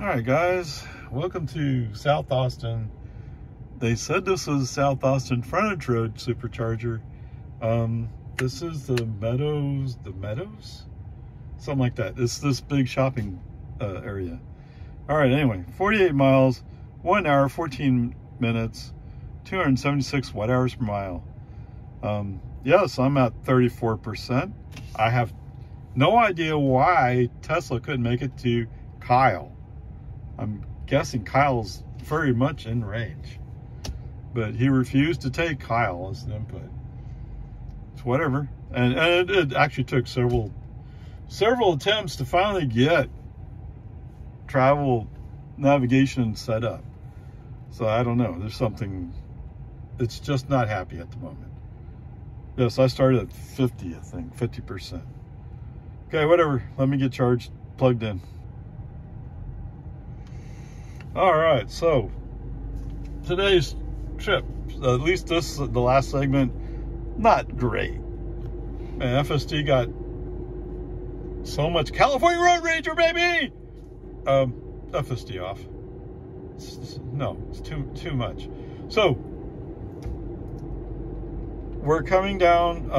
All right, guys, welcome to South Austin. They said this was South Austin Frontage Road Supercharger. This is the Meadows, something like that. It's this big shopping area. All right, anyway, 48 miles, 1 hour, 14 minutes, 276 watt hours per mile. Yes, I'm at 34%. I have no idea why Tesla couldn't make it to Kyle. I'm guessing Kyle's very much in range, but he refused to take Kyle as an input. It's whatever. And it actually took several attempts to finally get travel navigation set up. So I don't know, there's something, it's just not happy at the moment. Yes, I started at 50, I think, 50%. Okay, whatever, let me get charged, plugged in. All right, so today's trip, at least the last segment, not great. And FSD got so much California Road Ranger, baby! FSD off. It's too much. So we're coming down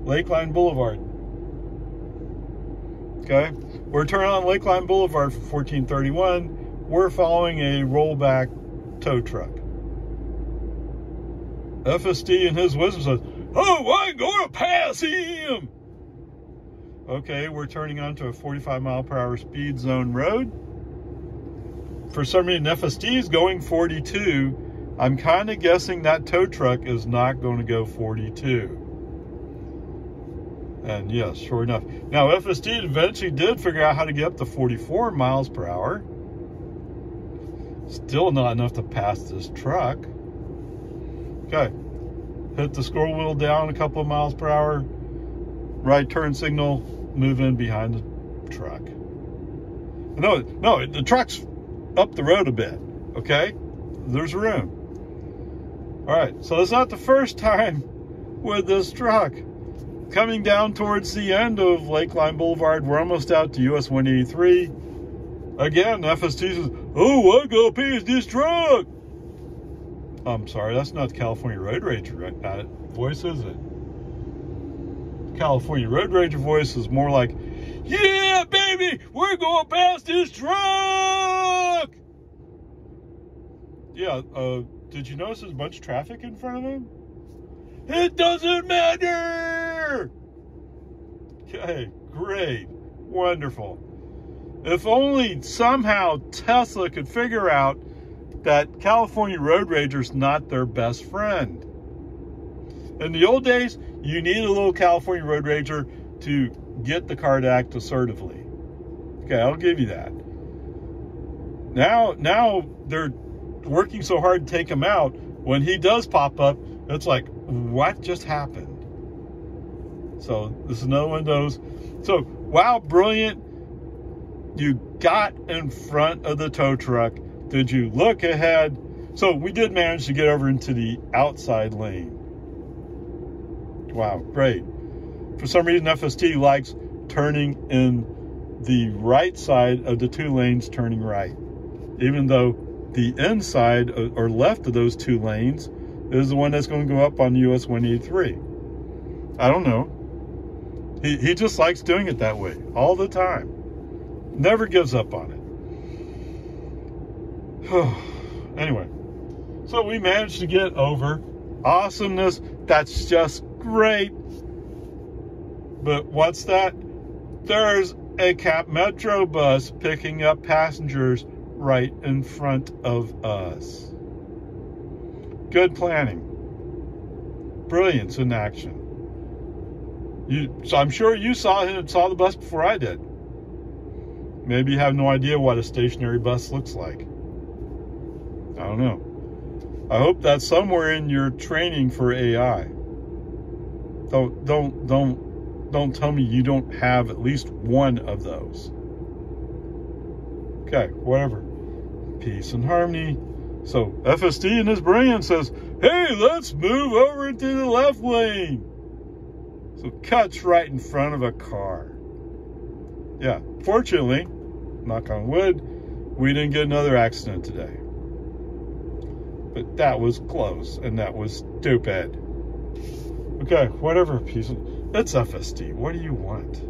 Lakeline Boulevard. Okay, we're turning on Lakeline Boulevard for 1431. We're following a rollback tow truck. FSD in his wisdom says, "Oh, I'm going to pass him." Okay, we're turning onto a 45 mile per hour speed zone road. For some reason, FSD is going 42. I'm kind of guessing that tow truck is not going to go 42. And yes, sure enough. Now, FSD eventually did figure out how to get up to 44 miles per hour. Still not enough to pass this truck. Okay. Hit the scroll wheel down a couple of miles per hour. Right turn signal. Move in behind the truck. No, the truck's up the road a bit. Okay? There's room. All right. So it's not the first time with this truck. Coming down towards the end of Lakeline Boulevard, we're almost out to US 183. Again, FST says, "Oh, I gotta pass this truck." I'm sorry, that's not the California Road Ranger voice, is it? California Road Ranger voice is more like, "Yeah, baby, we're going past this truck." Yeah, did you notice there's a bunch of traffic in front of him? It doesn't matter. Okay, great, wonderful. If only somehow Tesla could figure out that California Road Ranger's not their best friend. In the old days, you needed a little California Road Ranger to get the car to act assertively. Okay, I'll give you that. Now they're working so hard to take him out. When he does pop up, it's like, what just happened? So this is another one of those. So, wow, brilliant. You got in front of the tow truck. Did you look ahead? So we did manage to get over into the outside lane. Wow, great. For some reason, FST likes turning in the right side of the two lanes turning right, even though the inside or left of those two lanes is the one that's going to go up on US 183. I don't know. He just likes doing it that way all the time. Never gives up on it. Anyway, so we managed to get over. Awesomeness. That's just great. But what's that? There's a Cap Metro bus picking up passengers right in front of us. Good planning. Brilliance in action. So I'm sure you saw the bus before I did. Maybe you have no idea what a stationary bus looks like. I don't know. I hope that's somewhere in your training for AI. Don't tell me you don't have at least one of those. Okay, whatever. Peace and harmony. So FSD in his brain says, "Hey, let's move over into the left lane." So cuts right in front of a car. Yeah, fortunately, knock on wood, we didn't get another accident today. But that was close, and that was stupid. Okay, whatever, piece of... It's FSD. What do you want?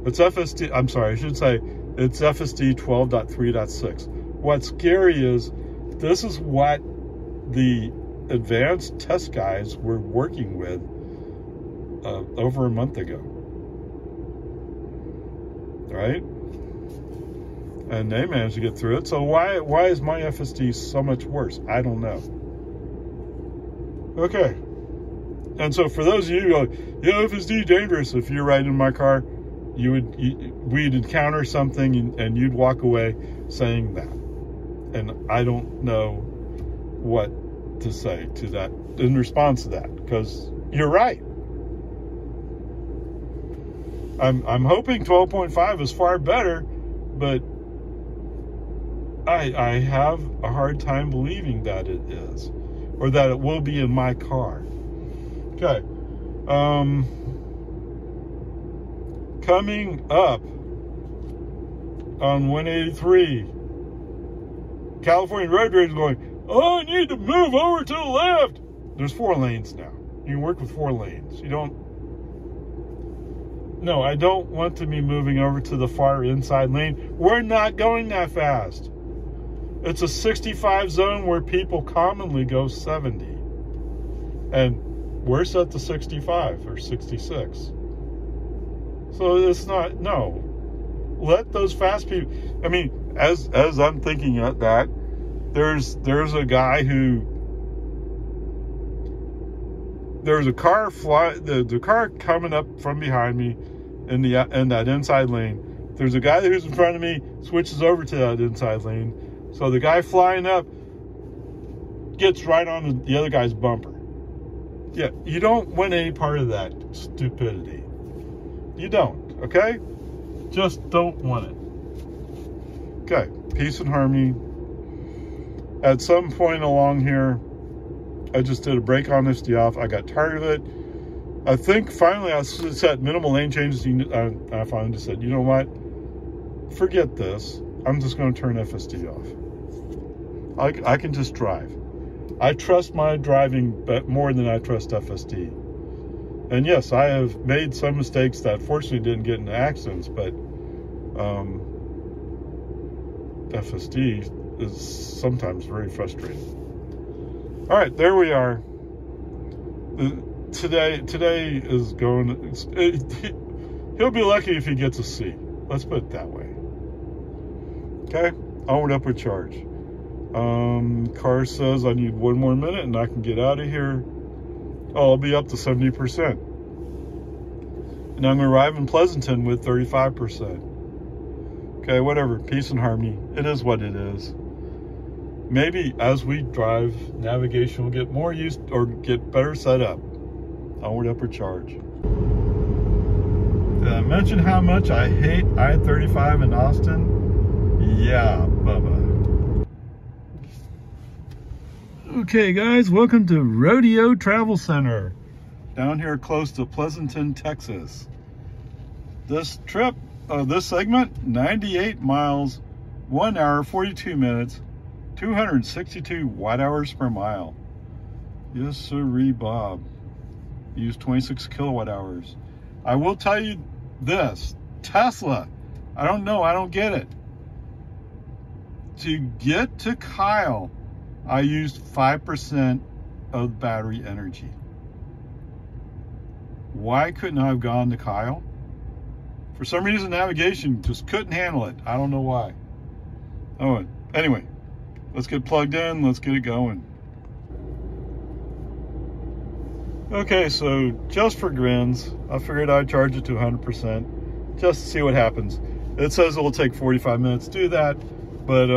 It's FSD... I'm sorry, I should say it's FSD 12.3.6. What's scary is this is what the advanced test guys were working with over a month ago. Right? And they managed to get through it. So why is my FSD so much worse? I don't know. Okay. And so for those of you who go, yeah, FSD dangerous. If you're riding in my car, we'd encounter something and you'd walk away saying that. And I don't know what to say to that in response to that, because you're right. I'm hoping 12.5 is far better, but I have a hard time believing that it is, or that it will be in my car. Okay. Coming up on 183, California road rage going, oh, I need to move over to the left. There's 4 lanes now. You can work with 4 lanes. You don't. No, I don't want to be moving over to the far inside lane. We're not going that fast. It's a 65 zone where people commonly go 70. And we're set to 65 or 66. So it's not, no. Let those fast people, I mean, as I'm thinking at that, there's a guy who, there's a car the car coming up from behind me in that inside lane. There's a guy who's in front of me, switches over to that inside lane. So the guy flying up gets right on the other guy's bumper. Yeah, you don't want any part of that stupidity. You don't, okay? Just don't want it. Okay, peace and harmony. At some point along here, I just did a brake on this off. I got tired of it. I think finally I set minimal lane changes. I finally just said, you know what? Forget this. I'm just going to turn FSD off. I can just drive. I trust my driving more than I trust FSD. And yes, I have made some mistakes that fortunately didn't get into accidents, but FSD is sometimes very frustrating. All right, there we are. Today is going. He'll be lucky if he gets a C. Let's put it that way. Okay, onward, upward charge. Car says I need 1 more minute and I can get out of here. Oh, I'll be up to 70%. And I'm going to arrive in Pleasanton with 35%. Okay, whatever. Peace and harmony. It is what it is. Maybe as we drive, navigation will get more used or get better set up. Onward, upward charge. Did I mention how much I hate I-35 in Austin? Yeah, Bubba. Okay guys, welcome to Rodeo Travel Center down here close to Pleasanton, Texas. This trip, this segment, 98 miles, 1 hour, 42 minutes, 262 watt-hours per mile. Yes, sirree, Bob. Use 26 kilowatt-hours. I will tell you this, Tesla, I don't know, I don't get it. To get to Kyle, I used 5% of battery energy. Why couldn't I have gone to Kyle? For some reason, navigation just couldn't handle it. I don't know why. Oh, anyway, let's get plugged in. Let's get it going. Okay, so just for grins, I figured I'd charge it to 100% just to see what happens. It says it will take 45 minutes to do that, but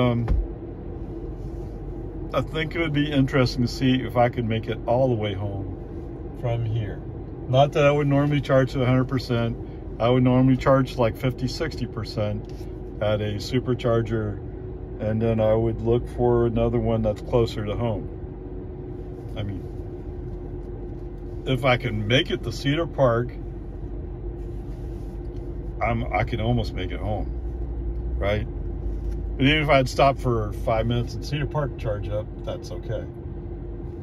I think it would be interesting to see if I could make it all the way home from here. Not that I would normally charge to 100%. I would normally charge like 50-60% at a supercharger, and then I would look for another one that's closer to home. I mean, if I can make it to Cedar Park, I can almost make it home. right? But even if I'd stop for 5 minutes and Cedar Park charge up, that's okay.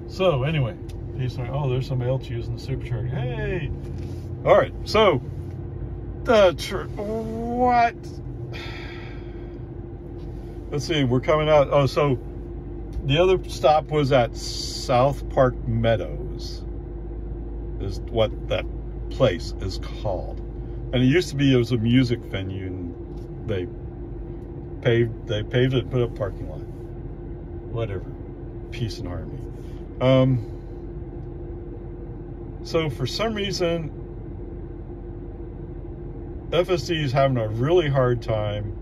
So anyway, he's like, oh, there's somebody else using the Supercharger. Hey! All right, so what? Let's see, we're coming out. Oh, so the other stop was at Southpark Meadows, is what that place is called. And it used to be, it was a music venue, and they paved it and put up parking lot. Whatever. Peace and harmony. So for some reason, FSD is having a really hard time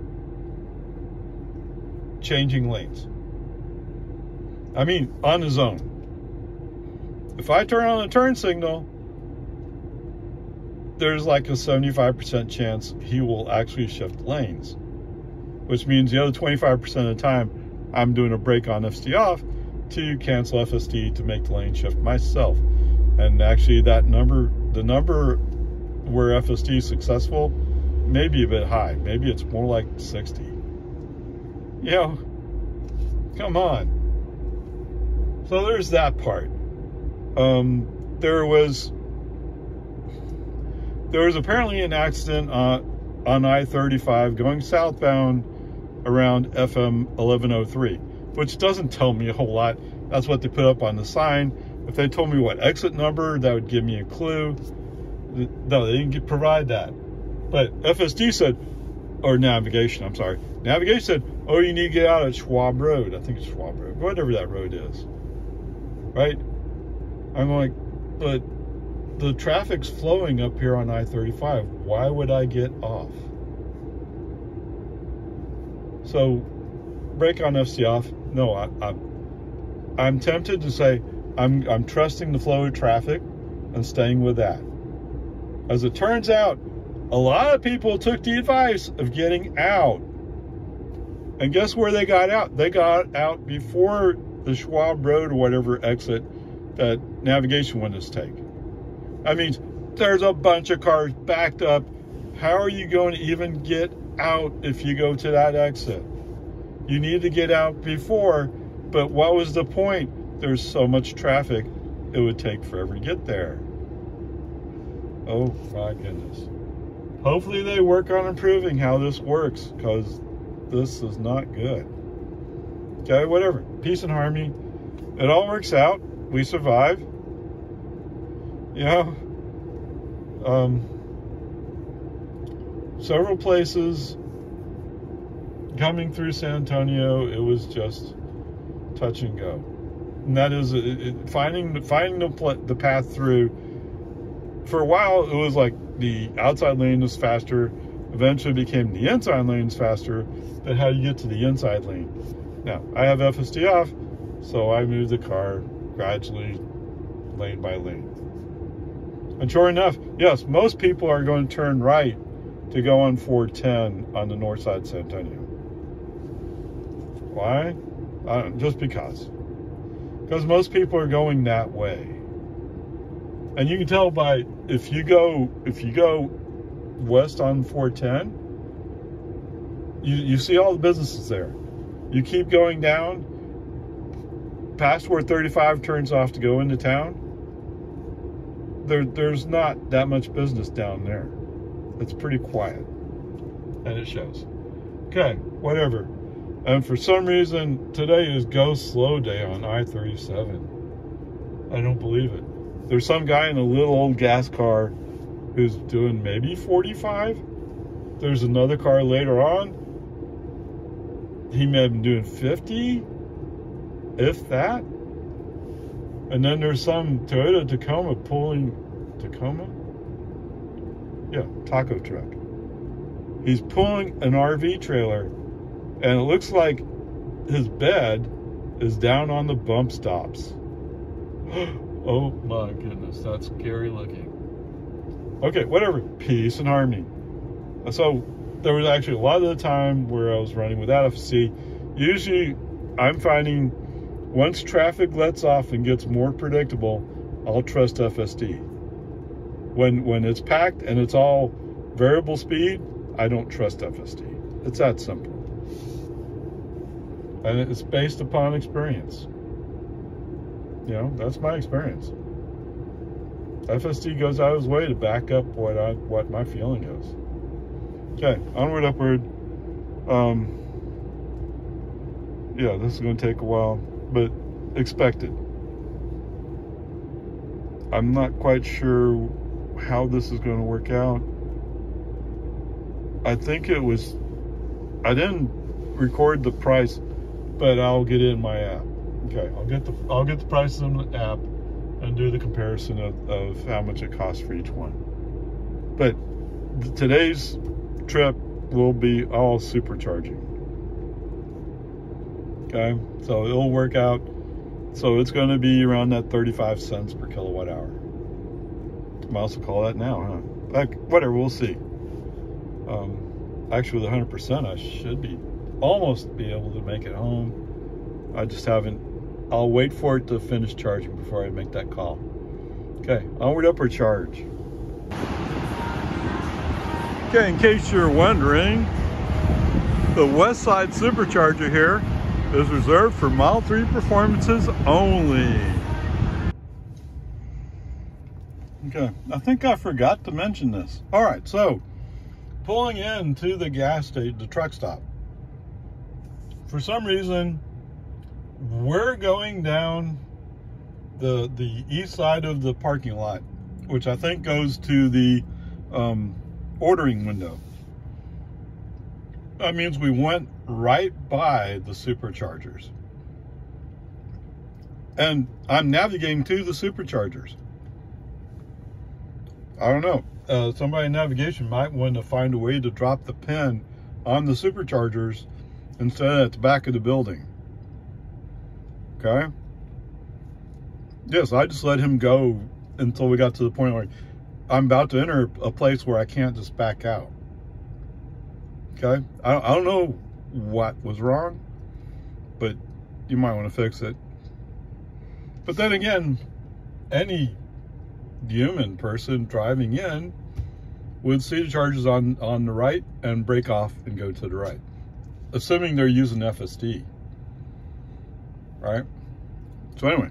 changing lanes. I mean, on his own. If I turn on a turn signal, there's like a 75% chance he will actually shift lanes, which means the other 25% of the time I'm doing a brake on FSD off to cancel FSD to make the lane shift myself. And actually that number, the number where FSD is successful, may be a bit high. Maybe it's more like 60. You know, come on. So there's that part. There was apparently an accident on I-35 going southbound around FM 1103, which doesn't tell me a whole lot. That's what they put up on the sign. If they told me what exit number, that would give me a clue. No, they didn't provide that. But FSD said, or navigation, I'm sorry. Navigation said, oh, you need to get out at Schwab Road. I think it's Schwab Road, whatever that road is. Right? I'm like, but the traffic's flowing up here on I-35. Why would I get off? So, brake on FSD off. No, I'm tempted to say I'm trusting the flow of traffic and staying with that. As it turns out, a lot of people took the advice of getting out. And guess where they got out? They got out before the Schwab Road or whatever exit that navigation windows take. That means there's a bunch of cars backed up. How are you going to even get out if you go to that exit? You need to get out before, but what was the point? There's so much traffic, it would take forever to get there. Oh my goodness. Hopefully they work on improving how this works, because this is not good. Okay, whatever. Peace and harmony. It all works out. We survive. You know, several places coming through San Antonio, it was just touch and go. And that is finding the path through. For a while, it was like the outside lane was faster. Eventually became the inside lanes faster. But how do you get to the inside lane? Now, I have FSD off, so I move the car gradually, lane by lane. And sure enough, yes, most people are going to turn right to go on 410 on the north side of San Antonio. Why? Just because. Because most people are going that way. And you can tell by, if you go west on 410, you see all the businesses there. You keep going down, past where 35 turns off to go into town, there's not that much business down there. It's pretty quiet. And it shows. Okay, whatever. And for some reason, today is go slow day on I-37. I don't believe it. There's some guy in a little old gas car who's doing maybe 45. There's another car later on. He may have been doing 50, if that. And then there's some Toyota Tacoma pulling, Yeah, taco truck. He's pulling an RV trailer, and it looks like his bed is down on the bump stops. Oh my goodness, that's scary looking. Okay, whatever, peace and harmony. So there was actually a lot of the time where I was running without FSD. Usually I'm finding once traffic lets off and gets more predictable, I'll trust FSD. When it's packed and it's all variable speed, I don't trust FSD. It's that simple. And it's based upon experience. You know, that's my experience. FSD goes out of his way to back up what my feeling is. Okay, onward, upward. Yeah, this is going to take a while, but expected. I'm not quite sure how this is going to work out. I think it was, I didn't record the price, but I'll get it in my app. Okay, I'll get the price in the app and do the comparison of how much it costs for each one. But today's trip will be all supercharging. Okay, so it'll work out. So it's going to be around that 35 cents per kilowatt hour. I might also call that now, huh? Like, whatever, we'll see. Actually, with 100%, I should almost be able to make it home. I just haven't. I'll wait for it to finish charging before I make that call. Okay, onward, upward charge. Okay, in case you're wondering, the West Side Supercharger here is reserved for Model 3 performances only. Okay, I think I forgot to mention this. All right, so pulling into the gas station, the truck stop. For some reason, we're going down the east side of the parking lot, which I think goes to the ordering window. That means we went right by the superchargers. And I'm navigating to the superchargers. I don't know. Somebody in navigation might want to find a way to drop the pin on the superchargers instead of at the back of the building. Okay? Yes, I just let him go until we got to the point where I'm about to enter a place where I can't just back out. Okay? I don't know what was wrong, but you might want to fix it. But then again, any human person driving in would see the charges on the right and break off and go to the right, assuming they're using FSD, right? So anyway,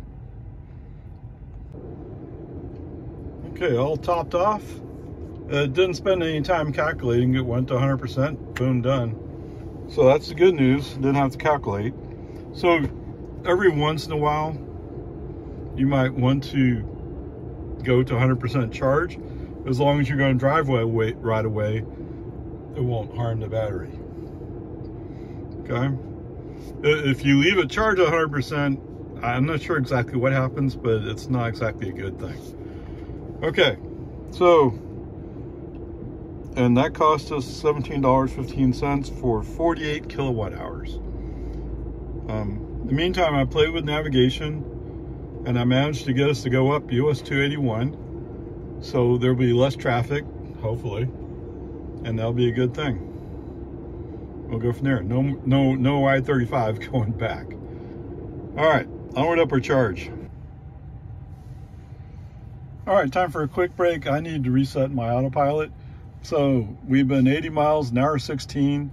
okay, all topped off. Didn't spend any time calculating. It went to 100%, boom, done. So that's the good news. Didn't have to calculate. So every once in a while, you might want to go to 100% charge. As long as you're going to drive right away, it won't harm the battery. Okay? If you leave it charged at 100%, I'm not sure exactly what happens, but it's not exactly a good thing. Okay, so, and that cost us $17.15 for 48 kilowatt hours. In the meantime, I played with navigation, and I managed to get us to go up US 281, so there'll be less traffic, hopefully, and that'll be a good thing. We'll go from there. No I-35 going back. All right, onward, upward charge. All right, time for a quick break. I need to reset my autopilot. So we've been 80 miles an hour, 16,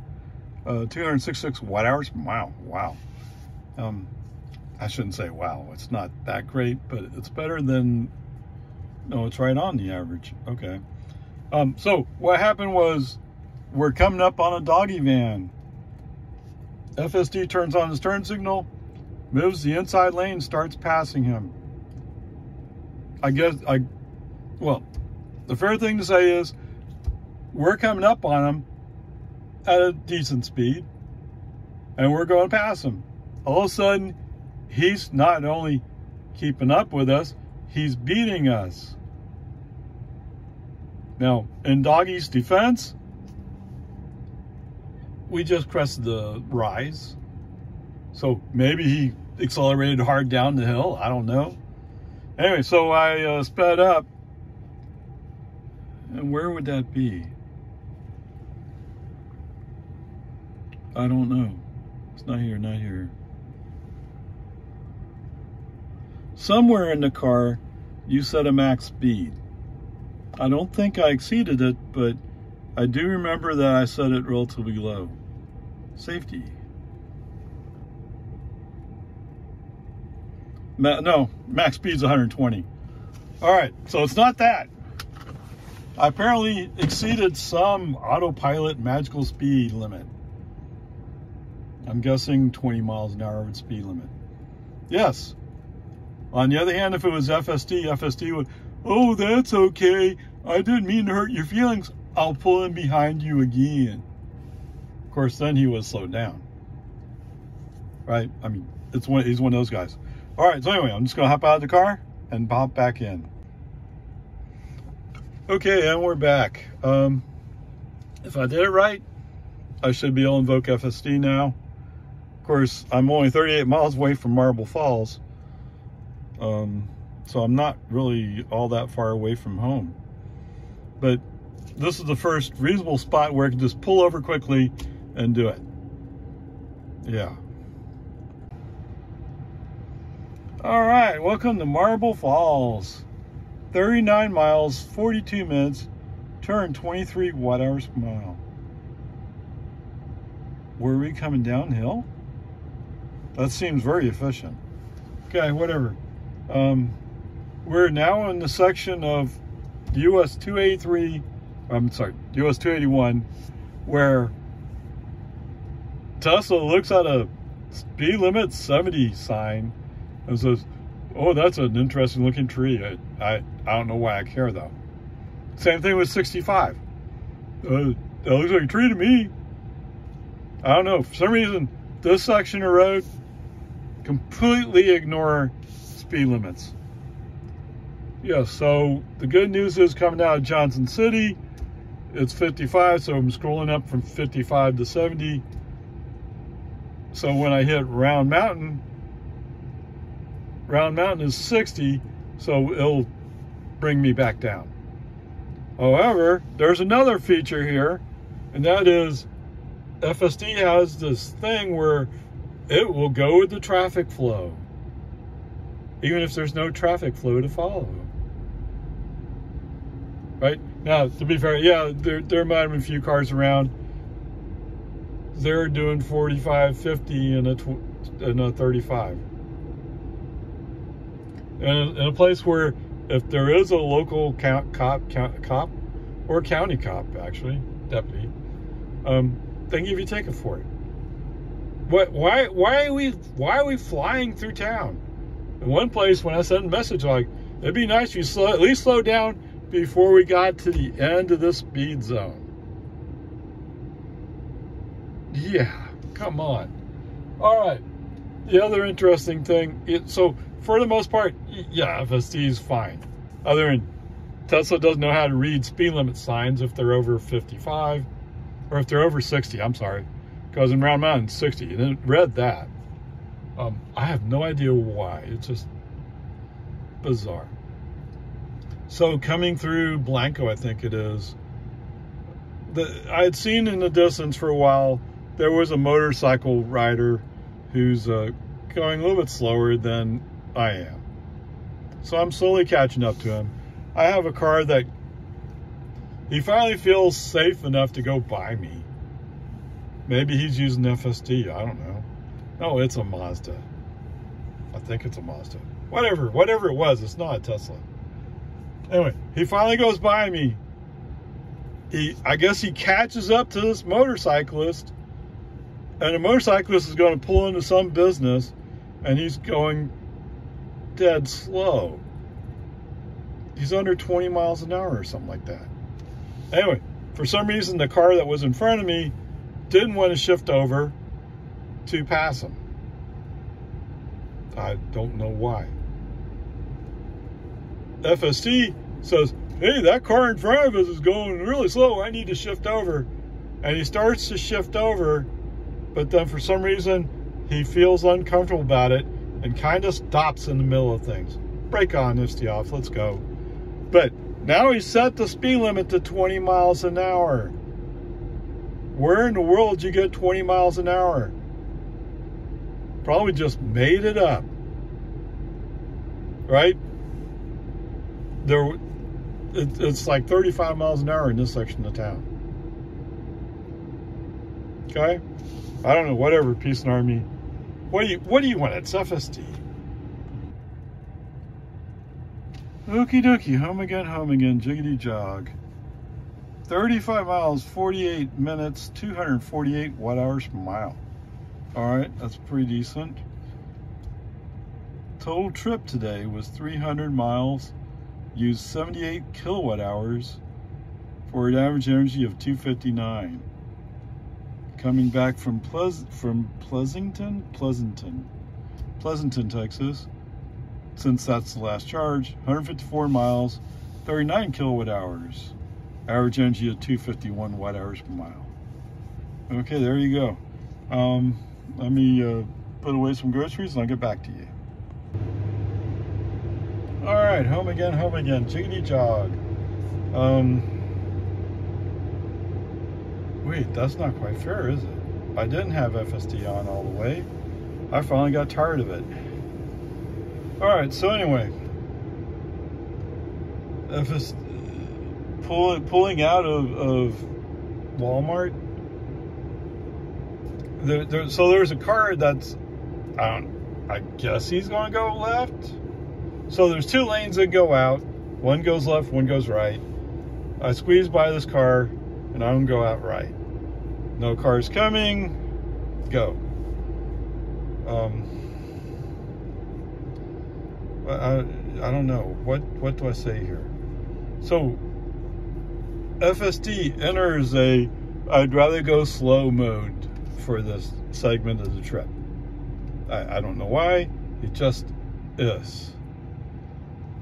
266 watt hours. Wow. I shouldn't say wow. It's not that great, but it's better than, no, it's right on the average. Okay. So what happened was we're coming up on a doggy van. FSD turns on his turn signal, moves the inside lane, starts passing him. Well, the fair thing to say is we're coming up on him at a decent speed and we're going past him. All of a sudden, he's not only keeping up with us, he's beating us. Now, in Doggy's defense, we just crested the rise. So maybe he accelerated hard down the hill. I don't know. Anyway, so I sped up. And where would that be? I don't know. It's not here, not here. Somewhere in the car, you set a max speed. I don't think I exceeded it, but I do remember that I set it relatively low. Safety. No, max speed's 120. All right, so it's not that. I apparently exceeded some autopilot magical speed limit. I'm guessing 20 miles an hour speed limit. Yes. On the other hand, if it was FSD, FSD would, oh, that's okay. I didn't mean to hurt your feelings. I'll pull in behind you again. Of course, then he was slowed down. Right? I mean, he's one of those guys. All right, so anyway, I'm just gonna hop out of the car and hop back in. Okay, and we're back. If I did it right, I should be able to invoke FSD now. Of course, I'm only 38 miles away from Marble Falls. So I'm not really all that far away from home. But this is the first reasonable spot where I can just pull over quickly and do it. Yeah. All right, welcome to Marble Falls. 39 miles, 42 minutes, turn 23 watt-hours per mile. Were we coming downhill? That seems very efficient. Okay, whatever. We're now in the section of US 283, I'm sorry, US 281, where Tesla looks at a speed limit 70 sign and says, oh, that's an interesting looking tree. I don't know why I care though. Same thing with 65. That looks like a tree to me. I don't know, for some reason, this section of road completely ignore speed limits. Yeah, so the good news is coming out of Johnson City, it's 55, so I'm scrolling up from 55 to 70. So when I hit Round Mountain is 60, so it'll bring me back down. However, there's another feature here, and that is FSD has this thing where it will go with the traffic flow, even if there's no traffic flow to follow. Right? Now, to be fair, yeah, there might have been a few cars around. They're doing 45, 50 in a 35. And in a place where if there is a local cop or county cop, actually, deputy, they give you a ticket for it. Why are we flying through town? In one place, when I sent a message like, it'd be nice if you at least slow down before we got to the end of the speed zone. Yeah, come on. All right. The other interesting thing, so for the most part, yeah, FSD is fine. Other than Tesla doesn't know how to read speed limit signs if they're over 55, or if they're over 60, I'm sorry. Because in Round Mountain, 60, and it read that. I have no idea why. It's just bizarre. So coming through Blanco, I think it is, I had seen in the distance for a while, there was a motorcycle rider who's going a little bit slower than I am. So I'm slowly catching up to him. I have a car that he finally feels safe enough to go by me. Maybe he's using FSD, I don't know. No, it's a Mazda. I think it's a Mazda. Whatever it was, it's not a Tesla. Anyway, he finally goes by me. I guess he catches up to this motorcyclist, and the motorcyclist is going to pull into some business, and he's going dead slow. He's under 20 miles an hour or something like that. Anyway, for some reason, the car that was in front of me didn't want to shift over to pass him. I don't know why. FSD says, hey, that car in front of us is going really slow. I need to shift over. And he starts to shift over, but then for some reason, he feels uncomfortable about it and kind of stops in the middle of things. Brake on, FSD off, let's go. But now he's set the speed limit to 20 miles an hour. Where in the world did you get 20 miles an hour? Probably just made it up. Right? It's like 35 miles an hour in this section of town. Okay? I don't know, whatever, Peace and Army. What do you want? It's FSD. Okie dokie, home again, jiggity jog. 35 miles, 48 minutes, 248 watt-hours per mile. All right, that's pretty decent. Total trip today was 300 miles, used 78 kilowatt hours for an average energy of 259. Coming back from Pleasanton, Texas, since that's the last charge, 154 miles, 39 kilowatt hours. Average energy of 251 watt-hours per mile. Okay, there you go. Let me put away some groceries and I'll get back to you. All right, home again, jiggity jog. Wait, that's not quite fair, is it? I didn't have FSD on all the way. I finally got tired of it. All right, so anyway, pulling out of Walmart. So there's a car that's, I guess he's going to go left. So there's two lanes that go out. One goes left, one goes right. I squeeze by this car and I don't go out right. No cars coming, go. I don't know. What do I say here? So FSD enters I'd rather go slow mode for this segment of the trip. I don't know why, it just is.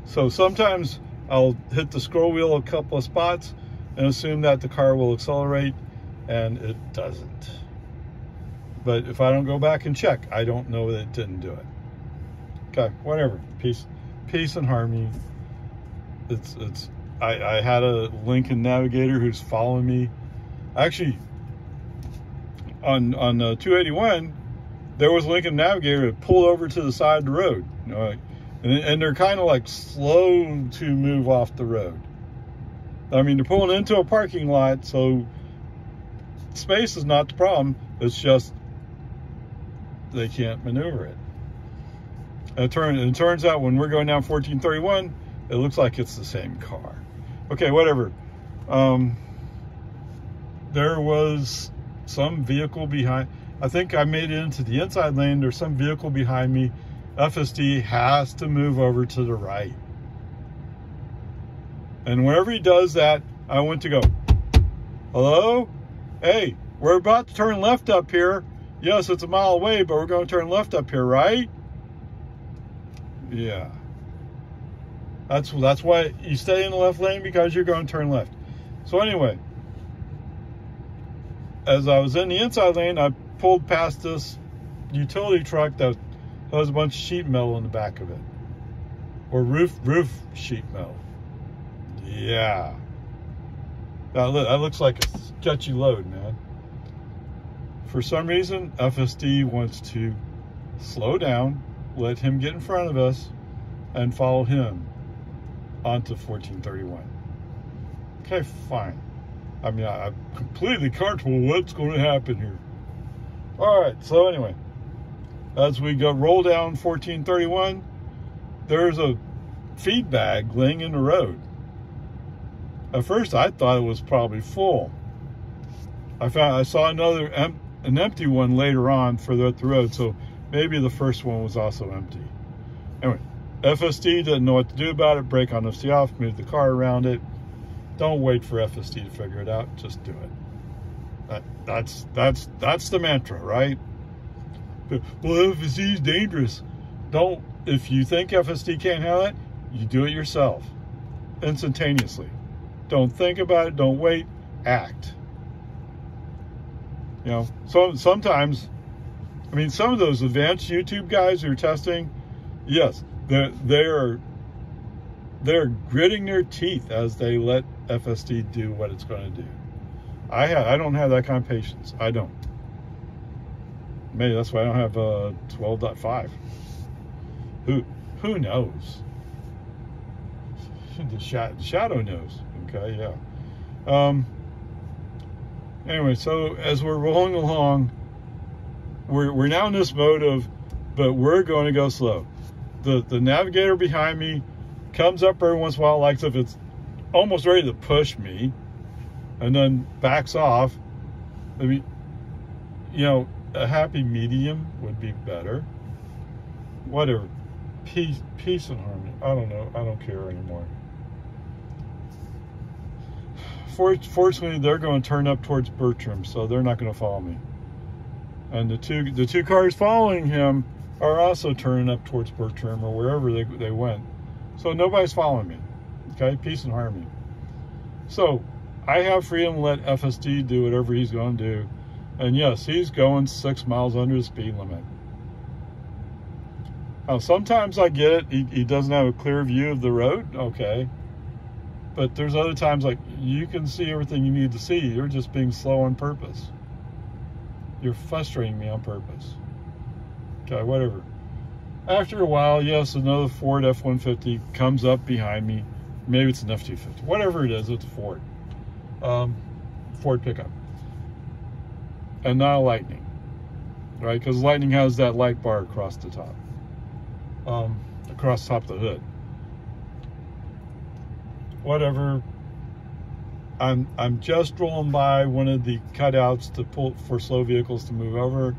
So sometimes I'll hit the scroll wheel a couple of spots and assume that the car will accelerate, and it doesn't. But if I don't go back and check, I don't know that it didn't do it. Okay, whatever. Peace and harmony. I had a Lincoln Navigator who's following me. Actually, on 281, there was a Lincoln Navigator that pulled over to the side of the road. You know, and they're kind of like slow to move off the road. I mean, they're pulling into a parking lot, so space is not the problem. It's just they can't maneuver it. And it turns out when we're going down 1431, it looks like it's the same car. Okay, whatever. There was some vehicle behind. I think I made it into the inside lane. There's some vehicle behind me. FSD has to move over to the right. And whenever he does that, I want to go, hello? Hey, we're about to turn left up here. Yes, it's a mile away, but we're going to turn left up here, right? Yeah. That's why you stay in the left lane, because you're going to turn left. So anyway, as I was in the inside lane, I pulled past this utility truck that has a bunch of sheet metal in the back of it. Or roof sheet metal. Yeah. That looks like a sketchy load, man. For some reason, FSD wants to slow down, let him get in front of us, and follow him onto 1431. Okay, fine. I mean, I'm completely comfortable with what's going to happen here. All right, so anyway, as we roll down 1431, there's a feed bag laying in the road. At first, I thought it was probably full. I saw another an empty one later on further up the road, so maybe the first one was also empty. Anyway, FSD didn't know what to do about it. Brake on FSD off, move the car around it. Don't wait for FSD to figure it out. Just do it. That's the mantra, right? But, well, FSD is dangerous. Don't. If you think FSD can't handle it, you do it yourself, instantaneously. Don't think about it. Don't wait. Act. You know. So sometimes, I mean, some of those advanced YouTube guys who are testing, yes, they're gritting their teeth as they let FSD do what it's going to do. I don't have that kind of patience. I don't. Maybe that's why I don't have 12.5. Who knows? The shadow knows. Okay, yeah. Anyway, so as we're rolling along, we're now in this mode of, but we're going to go slow. The navigator behind me comes up every once in a while, like if it's almost ready to push me, and then backs off. I mean, you know, a happy medium would be better. Whatever. Peace and harmony. I don't know. I don't care anymore. Fortunately, they're going to turn up towards Bertram, so they're not going to follow me. And the two cars following him are also turning up towards Bertram or wherever they went. So nobody's following me. Okay, peace and harmony. So I have freedom to let FSD do whatever he's going to do. And yes, he's going 6 miles under the speed limit. Now, sometimes I get it. He doesn't have a clear view of the road. Okay. But there's other times like you can see everything you need to see. You're just being slow on purpose. You're frustrating me on purpose. Okay, whatever. After a while, yes, another Ford F-150 comes up behind me. Maybe it's an F-250. Whatever it is, it's a Ford. Ford pickup. And not a Lightning. Right? Because Lightning has that light bar across the top. Across the top of the hood. Whatever. I'm just rolling by one of the cutouts to pull for slow vehicles to move over,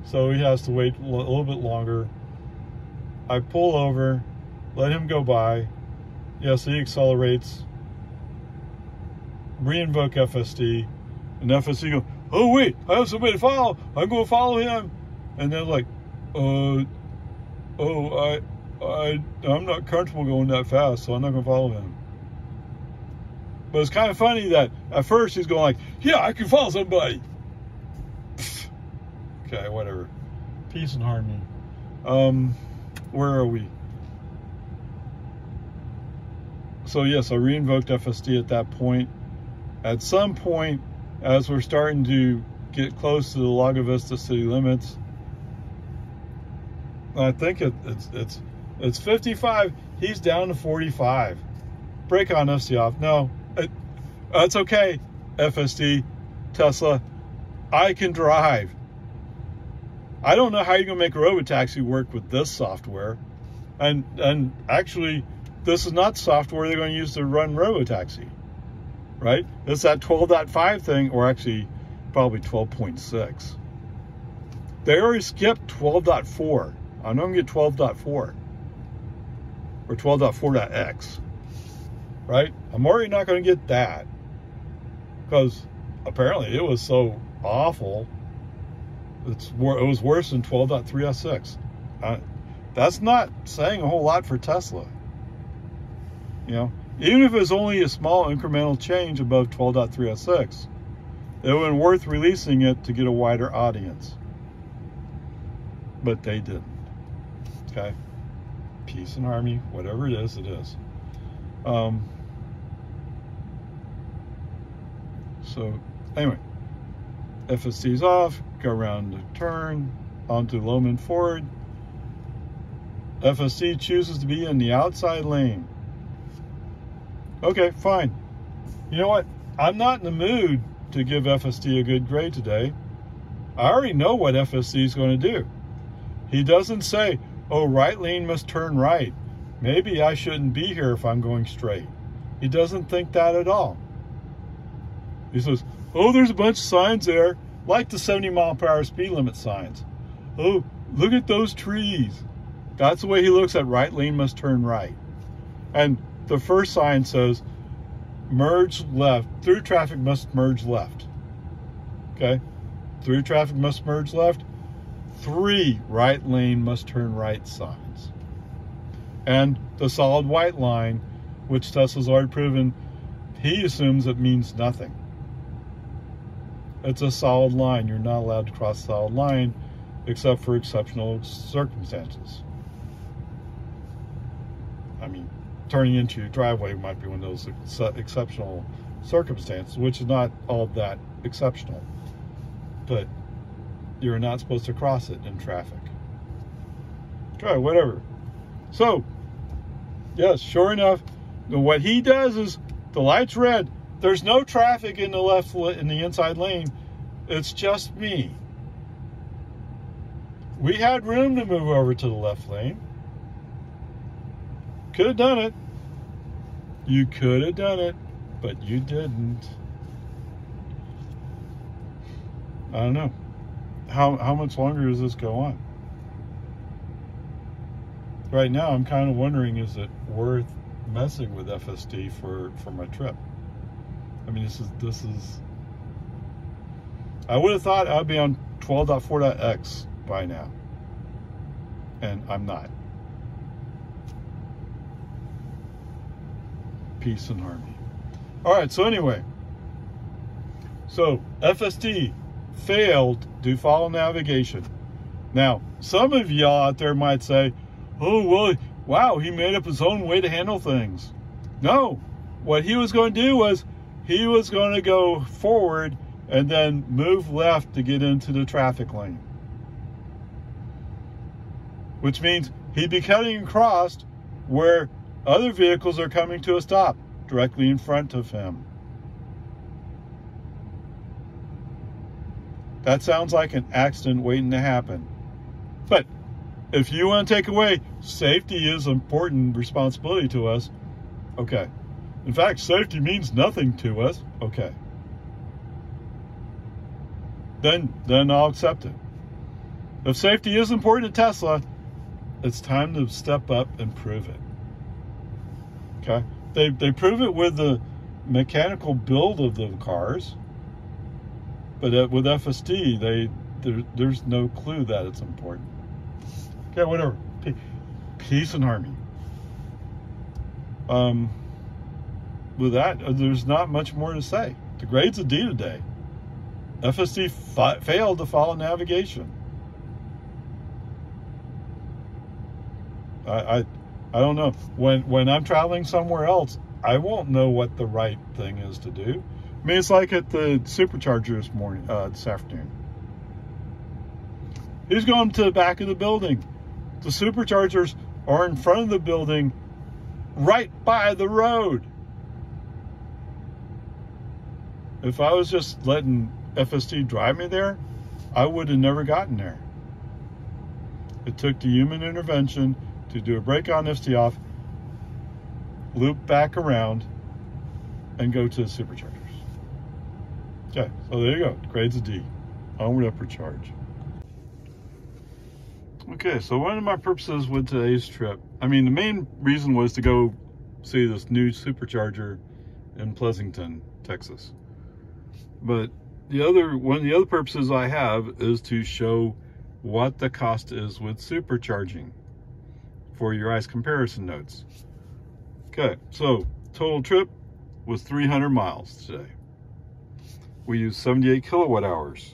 so he has to wait a little bit longer. I pull over, let him go by. Yes, he accelerates. Re-invoke FSD, and FSD go, oh wait, I have somebody to follow. I'm going to follow him, and they're like, I'm not comfortable going that fast, so I'm not going to follow him. But it's kind of funny that at first he's going like, yeah, I can follow somebody. Pfft. Okay, whatever. Peace and harmony. Where are we? So yes, I re-invoked FSD at that point. At some point, as we're starting to get close to the Lago Vista city limits, I think it's 55. He's down to 45. Brake on, FC off. No. It's okay, FSD, Tesla. I can drive. I don't know how you're going to make Robotaxi work with this software. And actually, this is not software they're going to use to run Robotaxi. Right? It's that 12.5 thing, or actually probably 12.6. They already skipped 12.4. I'm not going to get 12.4. Or 12.4.x. Right? I'm already not going to get that. Because apparently it was so awful. It was worse than 12.3.6. That's not saying a whole lot for Tesla. You know, even if it's only a small incremental change above 12.3.6, it would have been worth releasing it to get a wider audience. But they didn't. Okay? Peace and harmony, whatever it is, it is. So anyway, FSD's off, go around the turn, onto Loman Ford. FSD chooses to be in the outside lane. Okay, fine. You know what? I'm not in the mood to give FSD a good grade today. I already know what FSD is going to do. He doesn't say, oh, right lane must turn right. Maybe I shouldn't be here if I'm going straight. He doesn't think that at all. He says, oh, there's a bunch of signs there, like the 70-mile-per-hour speed limit signs. Oh, look at those trees. That's the way he looks at right lane must turn right. And the first sign says, merge left, through traffic must merge left. Okay? Through traffic must merge left. 3 right lane must turn right signs. And the solid white line, which Tesla's already proven, he assumes it means nothing. It's a solid line. You're not allowed to cross a solid line except for exceptional circumstances. I mean, turning into your driveway might be one of those exceptional circumstances, which is not all that exceptional. But you're not supposed to cross it in traffic. Okay, whatever. So, yes, sure enough, what he does is the light's red. There's no traffic in the inside lane. It's just me. We had room to move over to the left lane. Could have done it. You could have done it, but you didn't. I don't know. How much longer does this go on? Right now, I'm kind of wondering, is it worth messing with FSD for my trip? I mean, this is. I would have thought I'd be on 12.4.x by now, and I'm not. Peace and harmony. All right. So anyway, so FSD failed to follow navigation. Now, some of y'all out there might say, "Oh, well, wow, he made up his own way to handle things." No, what he was going to do was he was going to go forward and then move left to get into the traffic lane. Which means he'd be cutting across where other vehicles are coming to a stop directly in front of him. That sounds like an accident waiting to happen. But if you want to take away safety is an important responsibility to us, okay. In fact, safety means nothing to us, okay. Then I'll accept it. If safety is important to Tesla, it's time to step up and prove it. Okay? They prove it with the mechanical build of the cars, but with FSD, there's no clue that it's important. Okay, whatever. Peace and harmony. With that, there's not much more to say. The grade's a D today. FSD failed to follow navigation. I don't know. When I'm traveling somewhere else, I won't know what the right thing is to do. I mean, it's like at the Supercharger this afternoon. He's going to the back of the building. The Superchargers are in front of the building, right by the road. If I was just letting FSD drive me there, I would have never gotten there. It took the human intervention to do a brake on, FSD off, loop back around, and go to the Superchargers. Okay, so there you go. Grade's a D. Onward, upward charge. Okay, so one of my purposes with today's trip, I mean, the main reason was to go see this new Supercharger in Pleasanton, Texas. But one of the other purposes I have is to show what the cost is with supercharging for your ICE comparison notes. Okay, so total trip was 300 miles today. We used 78 kilowatt hours.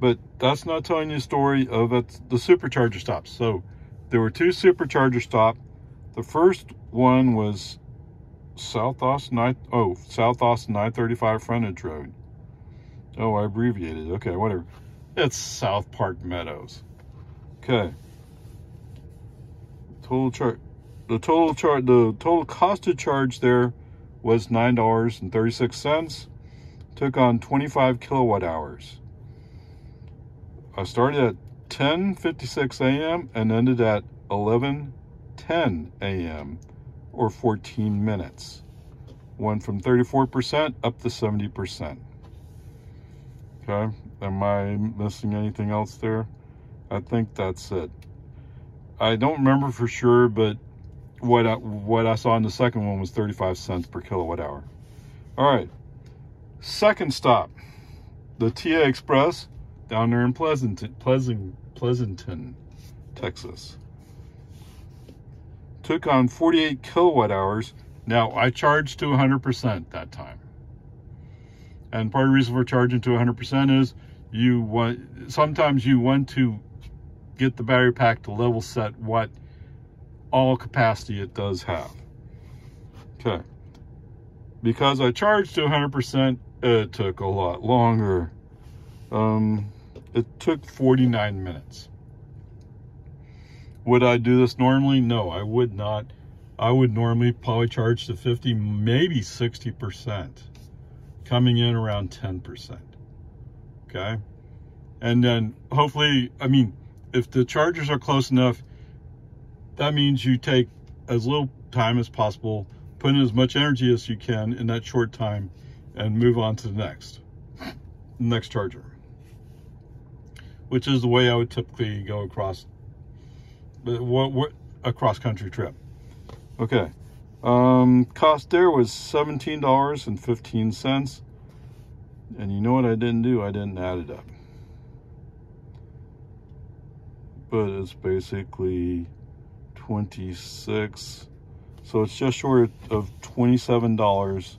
But that's not telling you a story of the supercharger stops. So there were 2 supercharger stops. The first one was South Austin I-35 frontage road. Oh, I abbreviated. Okay, whatever. It's Southpark Meadows. Okay. The total cost to charge there was $9.36. Took on 25 kilowatt hours. I started at 10:56 a.m. and ended at 11:10 a.m. or 14 minutes. Went from 34% up to 70%. Okay, am I missing anything else there? I think that's it. I don't remember for sure, but what I saw in the second one was 35 cents per kilowatt hour. All right, second stop, the TA Express down there in Pleasanton, Texas. Took on 48 kilowatt hours. Now, I charged to 100% that time. And part of the reason for charging to 100% is sometimes you want to get the battery pack to level set what all capacity it does have. Okay. Because I charged to 100%, it took a lot longer. It took 49 minutes. Would I do this normally? No, I would not. I would normally probably charge to 50, maybe 60%, coming in around 10%. Okay. And then hopefully, I mean, if the chargers are close enough, that means you take as little time as possible, put in as much energy as you can in that short time, and move on to the next charger, which is the way I would typically go across a cross-country trip. Okay, cost there was $17.15, and you know what I didn't do? I didn't add it up, but it's basically 26, so it's just short of $27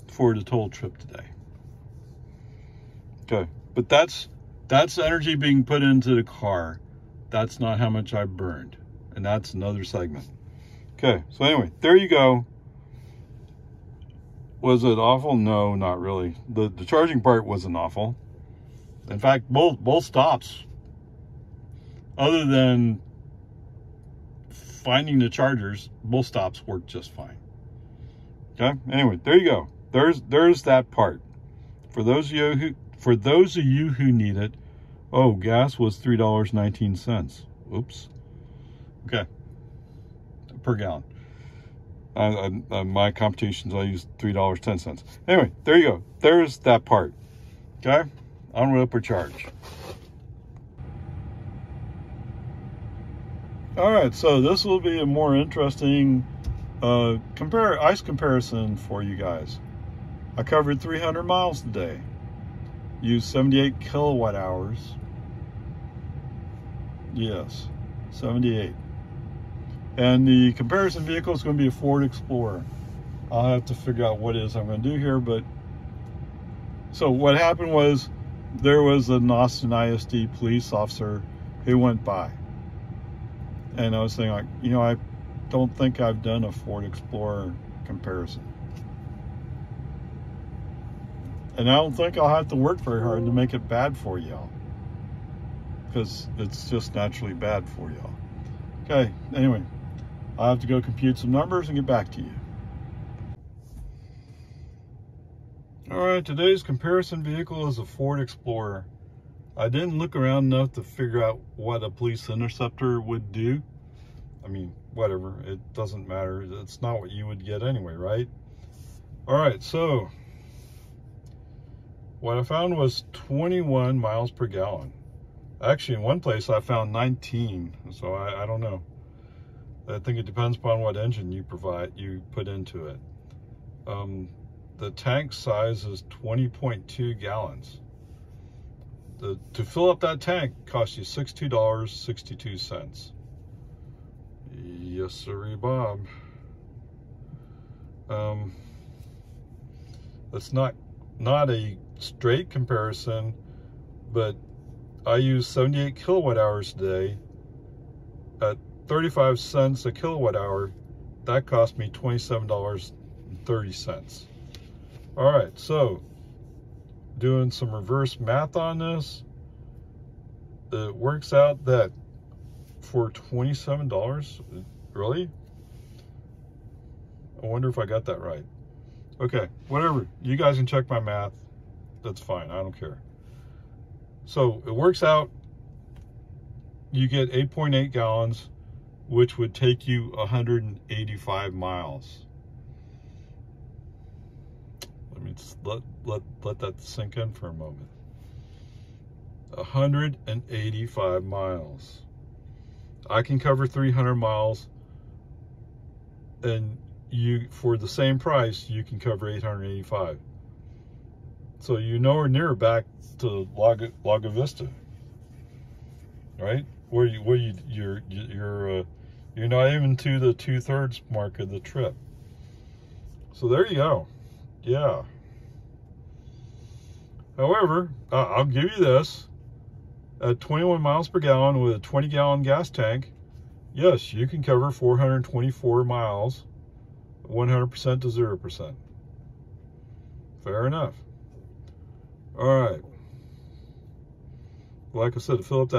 for the total trip today. Okay, but that's energy being put into the car. That's not how much I burned, and that's another segment. Okay, so anyway, there you go. Was it awful? No, not really. The charging part wasn't awful. In fact, both stops, other than finding the chargers, both stops worked just fine. Okay, anyway, there you go. There's that part. For those of you who need it. Oh, gas was $3.19. Oops. Okay. Per gallon. My computations, I use $3.10. Anyway, there you go. There's that part. Okay? On road per charge. All right, so this will be a more interesting ice comparison for you guys. I covered 300 miles today. Used 78 kilowatt hours. Yes, 78. And the comparison vehicle is going to be a Ford Explorer. I'll have to figure out what it is I'm going to do here, but so what happened was there was an Austin ISD police officer who went by. And I was saying, like, you know, I don't think I've done a Ford Explorer comparison. And I don't think I'll have to work very hard to make it bad for y'all, because it's just naturally bad for y'all. Okay, anyway, I'll have to go compute some numbers and get back to you. All right, today's comparison vehicle is a Ford Explorer. I didn't look around enough to figure out what a police interceptor would do. I mean, whatever, it doesn't matter. It's not what you would get anyway, right? All right, so what I found was 21 miles per gallon. Actually, in one place I found 19, so I don't know. I think it depends upon what engine you put into it. The tank size is 20.2 gallons. To fill up that tank costs you $62.62. Yes, sirree, Bob. It's not a straight comparison, but I use 78 kilowatt hours today at 35 cents a kilowatt hour. That cost me $27.30. All right, so doing some reverse math on this, it works out that for $27, really? I wonder if I got that right. Okay, whatever. You guys can check my math. That's fine. I don't care. So it works out. You get 8.8 gallons, which would take you 185 miles. Let me just let that sink in for a moment. 185 miles. I can cover 300 miles, and for the same price, you can cover 885. So you're nowhere near back to Lago Vista, right? You're not even to the 2/3 mark of the trip. So there you go. Yeah. However, I'll give you this. At 21 miles per gallon with a 20-gallon gas tank, yes, you can cover 424 miles, 100% to 0%. Fair enough. All right. Like I said, to fill up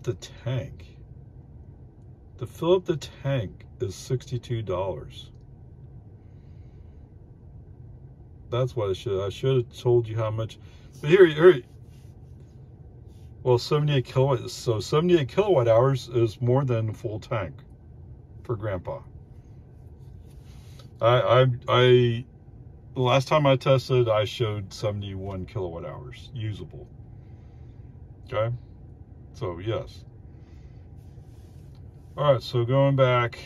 the tank is $62. That's what I should have told you how much. But here, well, 78 kilowatts. So 78 kilowatt hours is more than a full tank for Grandpa. The last time I tested, I showed 71 kilowatt hours usable. Okay, so yes. All right, so going back,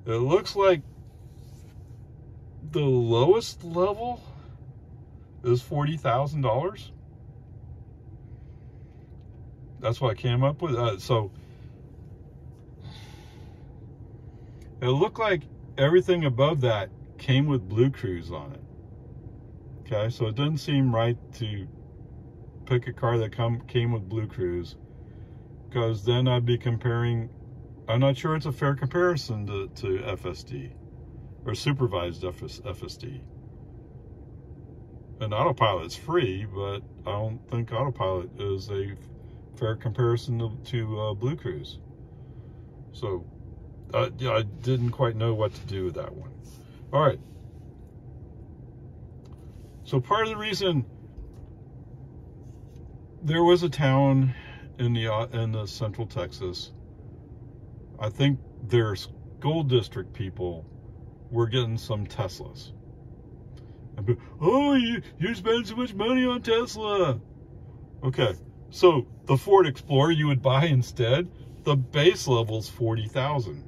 it looks like the lowest level is $40,000. That's what I came up with. So it looked like everything above that came with Blue Cruise on it. Okay, so it didn't seem right to pick a car that came with Blue Cruise, because then I'd be comparing. I'm not sure it's a fair comparison to FSD or supervised FSD. And autopilot's free, but I don't think autopilot is a fair comparison to Blue Cruise. So yeah, I didn't quite know what to do with that one. All right. So part of the reason there was a town in the central Texas, I think their school district people were getting some Teslas. And, oh, you spend so much money on Tesla. Okay, so the Ford Explorer you would buy instead, the base level's $40,000.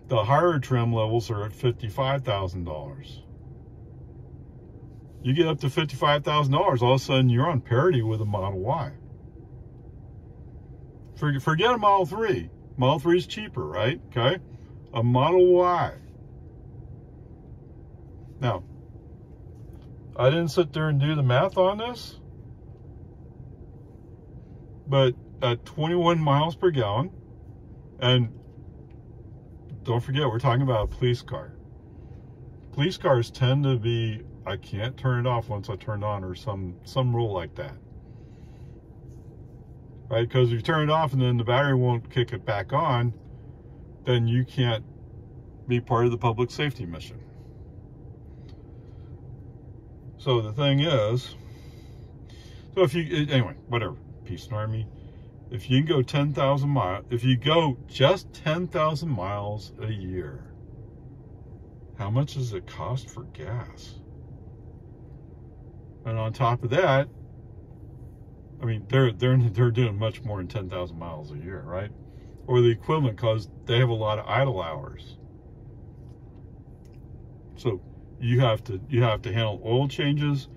The higher trim levels are at $55,000. You get up to $55,000, all of a sudden you're on parity with a Model Y. Forget a Model 3. Model 3 is cheaper, right? Okay, a Model Y. Now, I didn't sit there and do the math on this, but at 21 miles per gallon, and don't forget, we're talking about a police car. Police cars tend to be, I can't turn it off once I turn it on, or some rule like that. Right? Because if you turn it off and then the battery won't kick it back on, then you can't be part of the public safety mission. So the thing is, so if you, anyway, whatever, peace and army, if you can go 10,000 miles, if you go just 10,000 miles a year, how much does it cost for gas? And on top of that, I mean, they're doing much more than 10,000 miles a year, right? Or the equivalent, because they have a lot of idle hours. So you have to handle oil changes.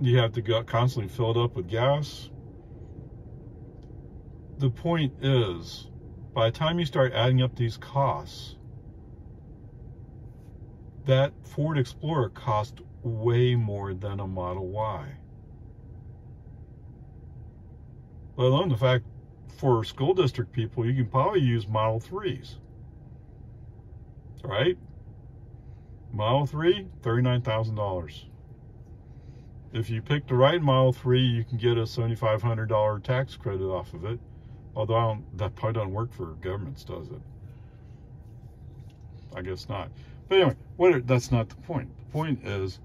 You have to go constantly fill it up with gas. The point is, by the time you start adding up these costs, that Ford Explorer cost way more than a Model Y. Let alone the fact, for school district people, you can probably use Model 3s. Right? Model 3, $39,000. If you pick the right Model 3, you can get a $7,500 tax credit off of it. Although that probably doesn't work for governments, does it? I guess not. But anyway, that's not the point. The point is,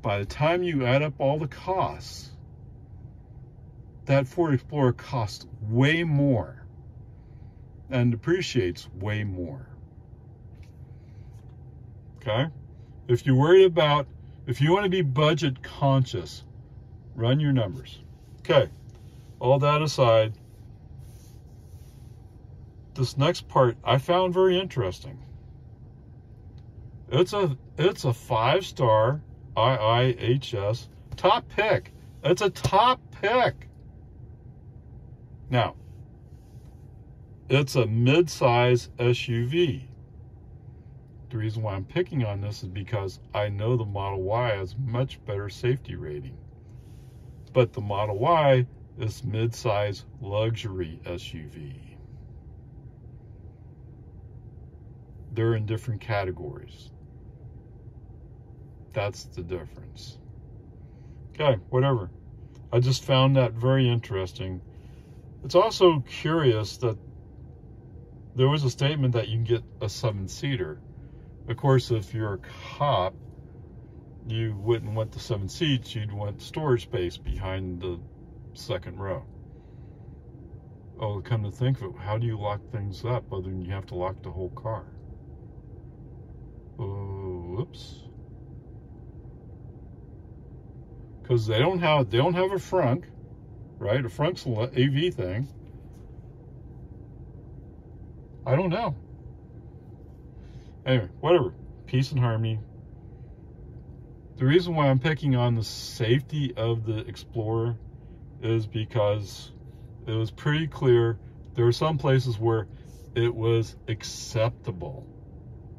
by the time you add up all the costs, that Ford Explorer costs way more and depreciates way more. Okay? If you're worried about, if you want to be budget conscious, run your numbers. Okay, all that aside, this next part I found very interesting. It's a 5-star IIHS top pick. It's a top pick. Now, it's a mid-size SUV. The reason why I'm picking on this is because I know the Model Y has much better safety rating. But the Model Y is mid-size luxury SUV. They're in different categories. That's the difference. Okay, whatever. I just found that very interesting. It's also curious that there was a statement that you can get a 7-seater. Of course, if you're a cop, you wouldn't want the 7 seats, you'd want storage space behind the second row. Oh, come to think of it, how do you lock things up other than you have to lock the whole car? Oh, whoops. Because they don't have a frunk, right? A frunk's an AV thing. I don't know. Anyway, whatever. Peace and harmony. The reason why I'm picking on the safety of the Explorer is because it was pretty clear there were some places where it was acceptable.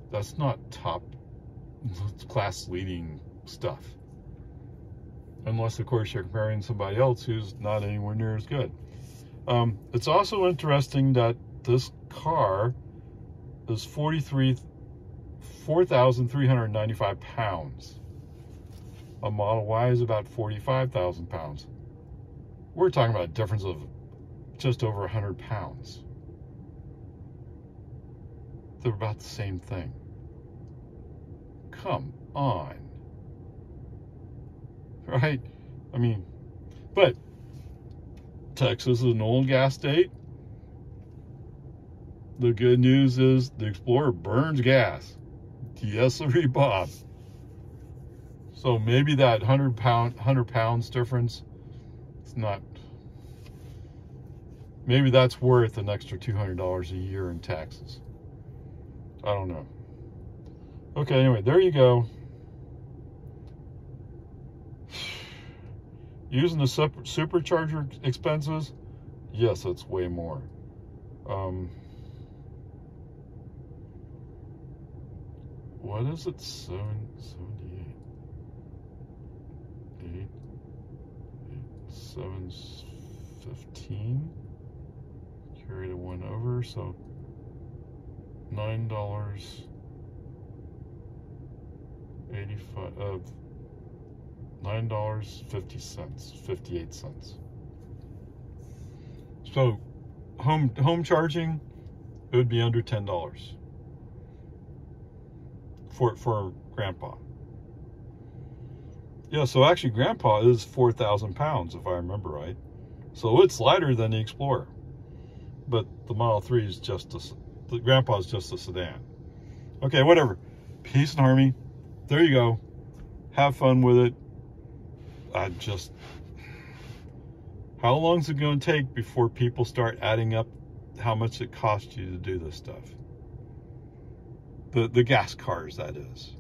That's not top class leading stuff. Unless, of course, you're comparing somebody else who's not anywhere near as good. It's also interesting that this car is 4,395 pounds. A Model Y is about 45,000 pounds. We're talking about a difference of just over 100 pounds. They're about the same thing. Come on. Right? I mean, but Texas is an oil gas state. The good news is the Explorer burns gas. Yes, sir, Bob. So maybe that 100 pounds difference, it's not, maybe that's worth an extra $200 a year in taxes. I don't know. Okay, anyway, there you go. Using the Supercharger expenses, yes, it's way more. What is it? 778. 715. Carry the one over, so $9.85. $9.50, 58 cents. So home charging, it would be under $10 for Grandpa. Yeah, so actually Grandpa is 4,000 pounds if I remember right. So it's lighter than the Explorer. But the Model 3 is just the Grandpa is just a sedan. Okay, whatever. Peace and harmony. There you go. Have fun with it. How long is it going to take before people start adding up how much it costs you to do this stuff? The gas cars, that is.